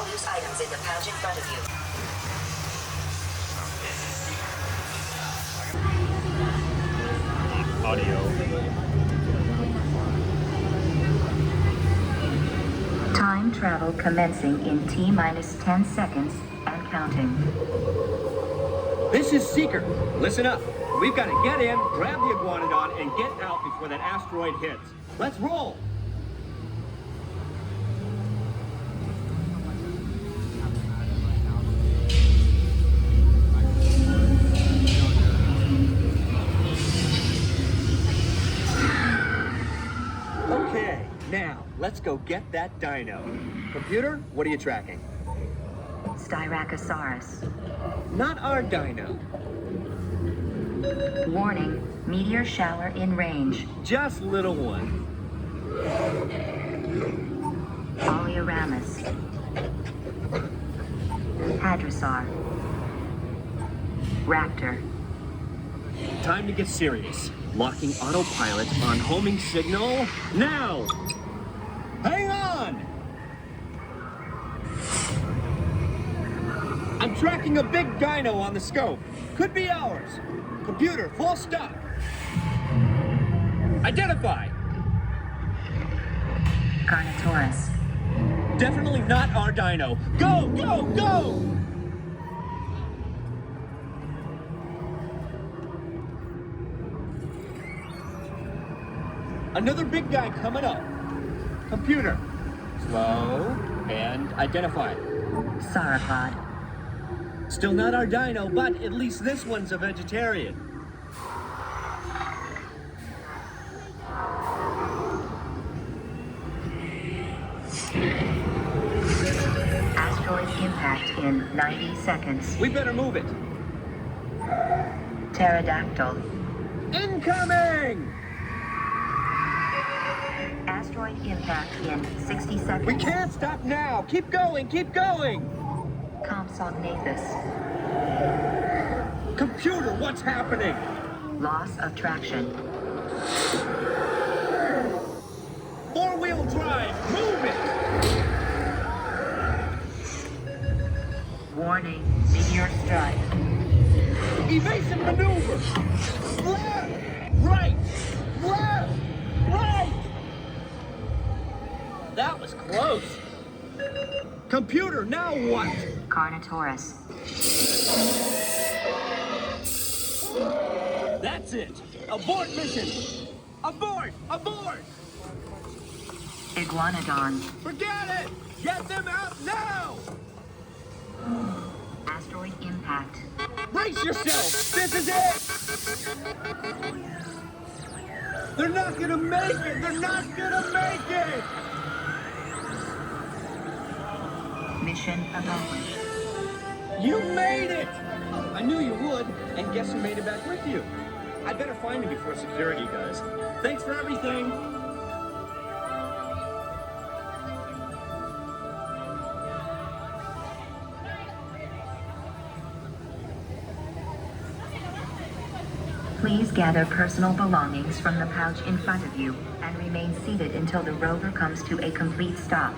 all loose items in the pouch in front of you. Audio. Time travel commencing in T-minus 10 seconds and counting. This is Seeker. Listen up. We've got to get in, grab the Iguanodon, and get out before that asteroid hits. Let's roll! Okay, now, let's go get that dino. Computer, what are you tracking? Styracosaurus. Not our dino. Warning, meteor shower in range. Just little one. Oleoramus. Hadrosaur. Raptor. Time to get serious. Locking autopilot on homing signal now! Hang on! I'm tracking a big dino on the scope. Could be ours. Computer, full stop. Identify. Carnotaurus. Definitely not our dino. Go, go, go! Another big guy coming up. Computer, slow and identify. Sauropod. Still not our dino, but at least this one's a vegetarian. Asteroid impact in 90 seconds. We better move it. Pterodactyl. Incoming! Asteroid impact in 60 seconds. We can't stop now. Keep going, keep going. Compsognathus. Computer, what's happening? Loss of traction. Four-wheel drive, move it! Warning, meteor strike. Evasive maneuver! Left! Right! Left! Right! That was close. Computer, now what? Carnotaurus. That's it! Abort mission! Abort! Abort! Iguanodon. Forget it! Get them out now! Asteroid impact. Brace yourself! This is it! They're not gonna make it! They're not gonna make it! Mission accomplished. You made it! I knew you would, and guess who made it back with you? I better find him before security does. Thanks for everything! Please gather personal belongings from the pouch in front of you and remain seated until the rover comes to a complete stop.